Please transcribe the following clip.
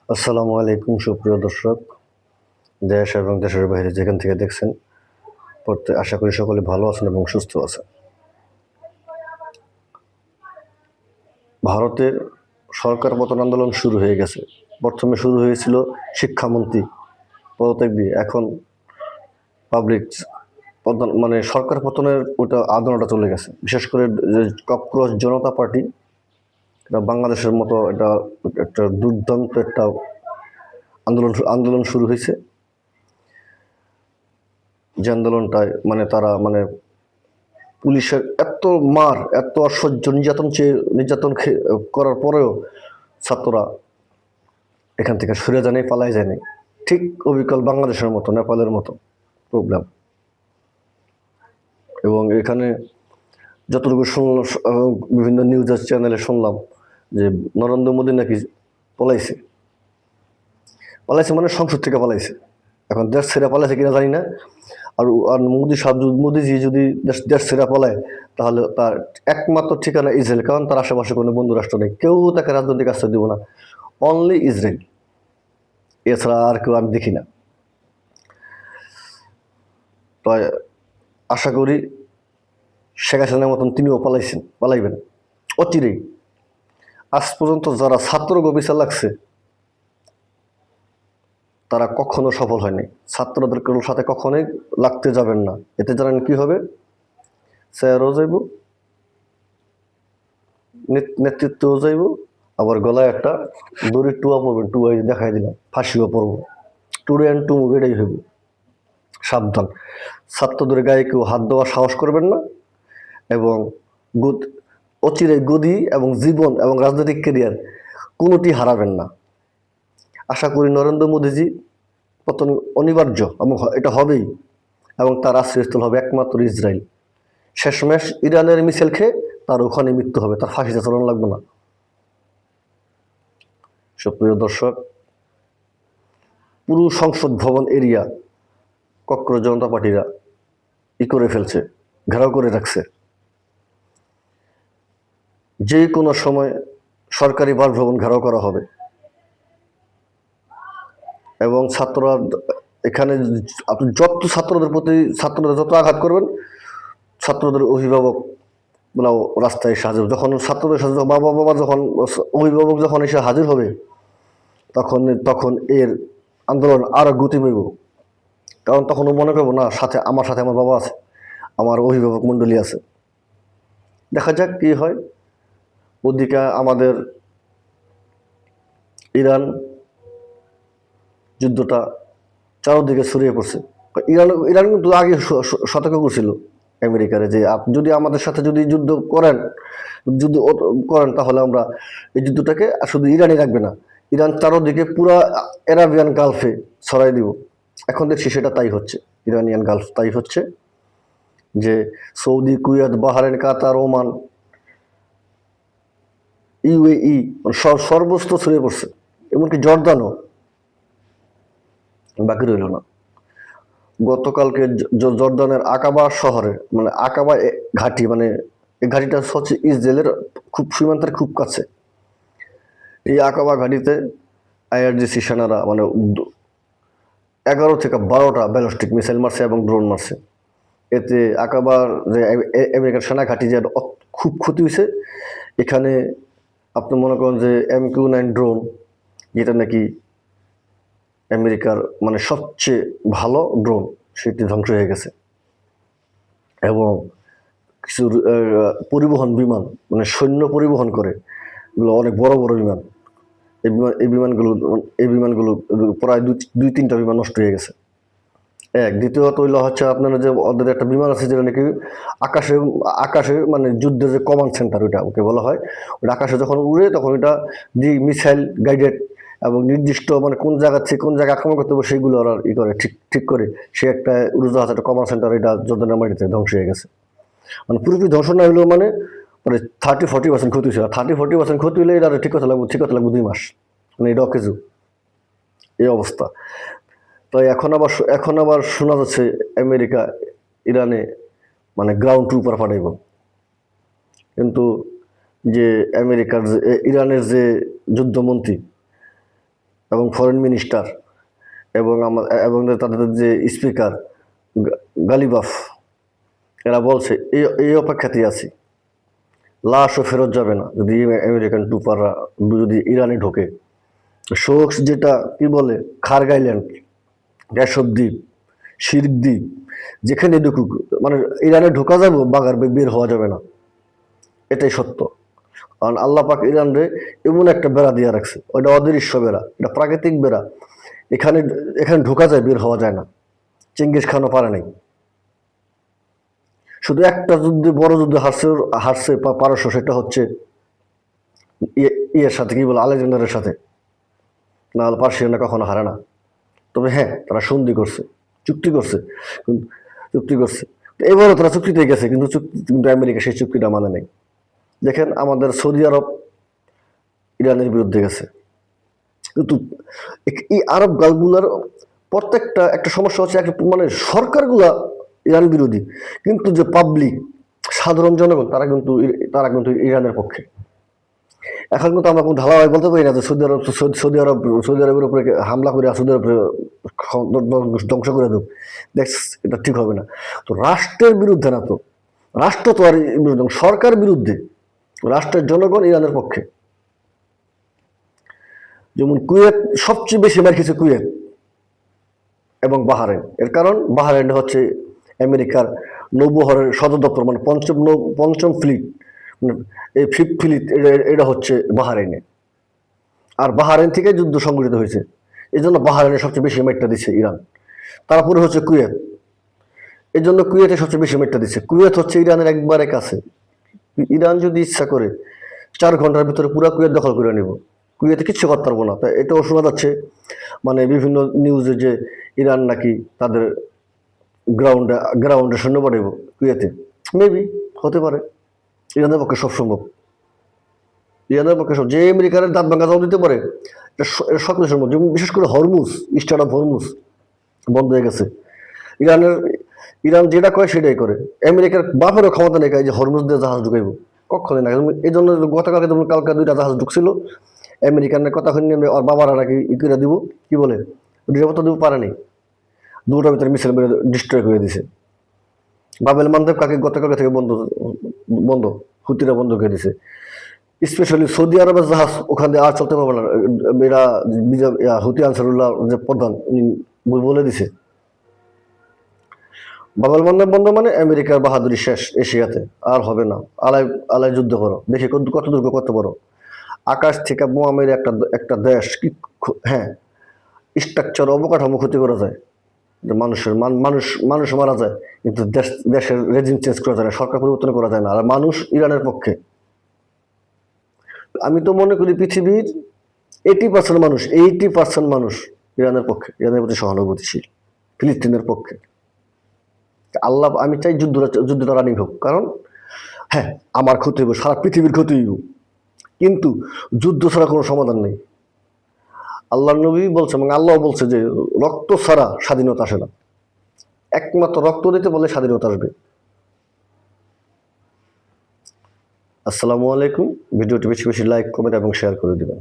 আসসালামু আলাইকুম সুপ্রিয় দর্শক, দেশ এবং দেশের বাইরে যেখান থেকে দেখছেন, আশা করি সকলে ভালো আছেন এবং সুস্থ আছেন। ভারতের সরকার পতন আন্দোলন শুরু হয়ে গেছে। প্রথমে শুরু হয়েছিল শিক্ষামন্ত্রী পদত্যাগ দিয়ে, এখন পাবলিক মানে সরকার পতনের ওটা আন্দোলনটা চলে গেছে। বিশেষ করে যে ককরোচ জনতা পার্টি, এটা বাংলাদেশের মতো এটা একটা দুর্দান্ত একটা আন্দোলন শুরু হয়েছে। যে আন্দোলনটায় মানে তারা মানে পুলিশের এত মার, এত অসহ্য নির্যাতন করার পরেও ছাত্ররা এখান থেকে সরে যায়নি, পালায় যায়নি। ঠিক অবিকল বাংলাদেশের মতো, নেপালের মতো প্রবলেম। এবং এখানে যতটুকু শুনলাম, বিভিন্ন নিউজ চ্যানেলে শুনলাম যে নরেন্দ্র মোদী নাকি পলাইছে মানে সংসদ থেকে পালাইছে। এখন দেশ ছেড়ে পালাইছে কিনা জানি না। আর মোদিজি যদি দেশ ছেড়ে পালায়, তাহলে তার একমাত্র ঠিকানা ইসরায়েল, কারণ তার আশেপাশে কোনো বন্ধু রাষ্ট্র নেই, কেউ তাকে রাজনৈতিক আশ্রয় দিব না, অনলি ইসরায়েল, এছাড়া আর কেউ আমি দেখি না। তাই আশা করি শেখ হাসিনার মতন তিনিও পালাইবেন অচিরেই। আজ পর্যন্ত যারা ছাত্র বিচার লাগছে তারা কখনো সফল হয়নি। ছাত্রদের সাথে কখনোই লাগতে যাবেন না, এতে জানেন কি হবে? স্যারও যাইব, নেতৃত্বও যাইব, আবার গলায় একটা দড়ির টুয়া পড়বেন, টুয়াই দেখাই দিলাম, ফাঁসিও পড়বো, টুরে অ্যান্ড টু এটাই হইব। সাবধান, ছাত্রদের গায়ে কেউ হাত দেওয়ার সাহস করবেন না, এবং অচিরে গদি এবং জীবন এবং রাজনৈতিক ক্যারিয়ার কোনোটি হারাবেন না। আশা করি নরেন্দ্র মোদীজি পতন অনিবার্য এবং এটা হবেই, এবং তার আশ্রয়স্থল হবে একমাত্র ইসরায়েল। শেষমেশ ইরানের মিছিল খেয়ে তার ওখানে মৃত্যু হবে, তার ফাঁসিতে চলন লাগবে না। সুপ্রিয় দর্শক, পুরো সংসদ ভবন এরিয়া ককরোচ জনতা পার্টিরা করে ফেলছে, ঘেরাও করে রাখছে। যে কোনো সময় সরকারি বাসভবন ঘেরাও করা হবে, এবং ছাত্ররা এখানে আপনি যত ছাত্রদের যত আঘাত করবেন, ছাত্রদের অভিভাবক রাস্তায় সাজে, যখন ছাত্রদের সাথে বাবা যখন অভিভাবক যখন এসে হাজির হবে, তখন এর আন্দোলন আরো গতি পাইব। কারণ তখন ও মনে করবো না, আমার সাথে আমার বাবা আছে, আমার অভিভাবক মন্ডলী আছে। দেখা যাক কি হয়। ওদিকে আমাদের ইরান যুদ্ধটা চারদিকে ছড়িয়ে পড়ছে। ইরান কিন্তু আগে সতর্ক করছিল আমেরিকারে যে যদি আমাদের সাথে যদি যুদ্ধ করেন তাহলে আমরা এই যুদ্ধটাকে শুধু ইরানই রাখবে না, ইরান চারদিকে পুরা আরাবিয়ান গালফে ছড়াই দিব। এখন দেখছি সেটা তাই হচ্ছে, ইরানিয়ান গালফ তাই হচ্ছে, যে সৌদি, কুয়েত, বাহরাইন, কাতার, ওমান, ইউএই সর্বস্ত ছড়িয়ে পড়ছে, এমনকি জর্দানও বাকি রইল না। গতকালকে জর্দানের আকাবা শহরে, মানে আকাবা ঘাঁটি, মানে এই ঘাঁটিটা হচ্ছে ইসরায়েলের খুব সীমান্তের খুব কাছে। এই আকাবা ঘাঁটিতে আইআরজিসি সেনারা মানে 11 থেকে 12টা ব্যালিস্টিক মিসাইল মারছে এবং ড্রোন মারছে। এতে আকাবার যে আমেরিকার সেনা ঘাঁটি যে খুব ক্ষতি হয়েছে। এখানে আপনি মনে করেন যে MQ-9 ড্রোন, যেটা নাকি আমেরিকার মানে সবচেয়ে ভালো ড্রোন, সেটি ধ্বংস হয়ে গেছে। এবং কিছু পরিবহন বিমান, মানে সৈন্য পরিবহন করে, এগুলো অনেক বড় বড় বিমান, এই বিমানগুলো প্রায় দুই তিনটা বিমান নষ্ট হয়ে গেছে। দ্বিতীয়ত হইলো হচ্ছে আপনার যে ওদের একটা বিমান আছে যেটা নাকি আকাশে মানে যুদ্ধের যে কমান্ড সেন্টার, ওকে বলা হয়। ওটা আকাশে যখন উড়ে তখন ওটা মিসাইল গাইডেড, এবং নির্দিষ্ট মানে কোন জায়গা থেকে কোন জায়গায় আক্রমণ করতে হবে সেইগুলো ওরা করে ঠিক করে সে একটা উড়োজাহাজ, একটা কমান্ড সেন্টার, এটা জর্দানের মাটিতে ধ্বংস হয়ে গেছে। মানে পুরোপুরি ধ্বংস না হলেও মানে 30-40% ক্ষতি হয়েছে। 30-40% ক্ষতি হলে এটা ঠিক কথা লাগবে 2 মাস, মানে এটা অকেজু এই অবস্থা। তো এখন আবার শোনা যাচ্ছে আমেরিকা ইরানে মানে গ্রাউন্ড ট্রুপার পাঠাইব। কিন্তু যে ইরানের যে যুদ্ধমন্ত্রী, এবং ফরেন মিনিস্টার এবং তাদের যে স্পিকার গালিবাফ, এরা বলছে এই অপেক্ষাতেই আছি, লাশও ফেরত যাবে না যদি আমেরিকান টুপাররা যদি ইরানে ঢোকে। শোকস যেটা কি বলে, খারগ আইল্যান্ড, গ্যাসব দ্বীপ, শির্ক দ্বীপ, যেখানে ঢুকুক মানে ইরানে ঢোকা যাবে, বাগার বের হওয়া যাবে না, এটাই সত্য। কারণ আল্লাহ পাক ইরানরে এমন একটা বেড়া দিয়ে রাখছে, ওইটা অদৃশ্য বেড়া, এটা প্রাকৃতিক বেড়া, এখানে এখানে ঢোকা যায়, বের হওয়া যায় না। চেঙ্গিস খানও পারে নাই। শুধু একটা যুদ্ধে, বড় যুদ্ধে হারছে পারস্য, সেটা হচ্ছে ইয়ের সাথে, কি বলে, আলেকজান্ডারের সাথে। না হলে পার্সিয়ানরা কখনো হারে না। তবে হ্যাঁ, তারা সন্ধি করছে, চুক্তি করছে, চুক্তি করছে। এবারও তারা চুক্তিতে গেছে, কিন্তু আমেরিকা সেই চুক্তিটা মানে নেই। দেখেন, আমাদের সৌদি আরব ইরানের বিরুদ্ধে গেছে, কিন্তু এই আরব গালগুলার প্রত্যেকটা একটা সমস্যা হচ্ছে, মানে সরকারগুলা ইরান বিরোধী, কিন্তু যে পাবলিক, সাধারণ জনগণ, তারা কিন্তু ইরানের পক্ষে। এখন কিন্তু আমরা কোনো ঢালাভাবে বলতে পারি না যে সৌদি আরবের উপরে হামলা করে সৌদি আরব ধ্বংস করে দেব, দেখ, এটা ঠিক হবে না। তো রাষ্ট্রের বিরুদ্ধে না, তো রাষ্ট্র তো আর বিরুদ্ধে, সরকার বিরুদ্ধে, রাষ্ট্রের জনগণ ইরানের পক্ষে। যেমন কুয়েত সবচেয়ে বেশি মার খেয়েছে, কুয়েত এবং বাহারেন। এর কারণ বাহারেন হচ্ছে আমেরিকার নৌবহরের সদর দপ্তর, মানে পঞ্চম ফ্লিট, এই ফিফথ ফ্লিট, এটা হচ্ছে বাহারেনে। আর বাহারেন থেকে যুদ্ধ সংঘটিত হয়েছে, এই জন্য বাহারেনে সবচেয়ে বেশি মেটটা দিচ্ছে ইরান। তারপরে হচ্ছে কুয়েত, এই জন্য কুয়েতে সবচেয়ে বেশি মেটটা দিচ্ছে। কুয়েত হচ্ছে ইরানের একবারে কাছে। ইরান যদি ইচ্ছা করে 4 ঘন্টার ভিতরে পুরো কুয়েত দখল করে নিব, কুয়েতে কিচ্ছু করতে পারবো না। তাই এটাও শোনা যাচ্ছে মানে বিভিন্ন নিউজে যে ইরান নাকি তাদের গ্রাউন্ডে সৈন্য পাঠাইব কুয়েতে। মেবি হতে পারে, ইরানের পক্ষে সব সম্ভব। ইরানের পক্ষে সব, যে আমেরিকার দাঁত ভাঙা জবাব দিতে পারে, এটা সকলে সম্ভব। যেমন বিশেষ করে হরমুজ, স্টার্ট অফ হরমুজ বন্ধ হয়ে গেছে। ইরান যেটা করে সেটাই করে। আমেরিকার বাপেরও ক্ষমতা নেই যে হরমুজ দিয়ে জাহাজ ঢুকাইব, কখনই না। এই জন্য গতকালকে যেমন কালকে 2টা জাহাজ ঢুকছিল, আমেরিকানের কথা শুনে আর বাবারা নাকি ই করে দিব, কি বলে, নিরাপত্তা দিব পারেনি, 2টার ভিতরে মিসাইল মেরে ডিস্ট্রয় করে দিছে। বাবেল মানদেব কাকে গতকালকে থেকে বন্ধ, হুতিরা বন্ধ করে দিছে। স্পেশালি সৌদি আরবের জাহাজ ওখান দিয়ে আর চলতে পারবে না, এরা হুতি আনসারুল্লাহ যে প্রধান, উনি বলে দিছে। বাবেল মানদেব বন্ধ মানে আমেরিকার বাহাদুরি শেষ এশিয়াতে, আর হবে না। আলাই আলাই যুদ্ধ করো, দেখি কত দুর্গ কত বড়। আকাশ থেকে বোমা মেরে একটা দেশ কি, হ্যাঁ, স্ট্রাকচার, অবকাঠামো ক্ষতি করা যায়, মানুষ মারা যায়, কিন্তু দেশের রেজিম চেঞ্জ করা যায় না, সরকার পরিবর্তন করা যায় না। আর মানুষ ইরানের পক্ষে। আমি তো মনে করি পৃথিবীর 80% মানুষ ইরানের পক্ষে, ইরানের প্রতি সহানুভূতিশীল, ফিলিস্তিনের পক্ষে। আল্লাহ, আমি চাই যুদ্ধটা রানিং হোক, কারণ হ্যাঁ, আমার ক্ষতি হইব, সারা পৃথিবীর ক্ষতি হইব, কিন্তু যুদ্ধ ছাড়া কোনো সমাধান নেই। আল্লাহ নবী বলছে এবং আল্লাহ বলছে যে রক্ত ছাড়া স্বাধীনতা আসে না, একমাত্র রক্ত দিতে বলে স্বাধীনতা আসবে। আসসালামু আলাইকুম। ভিডিওটি বেশি বেশি লাইক, কমেন্ট এবং শেয়ার করে দিবেন।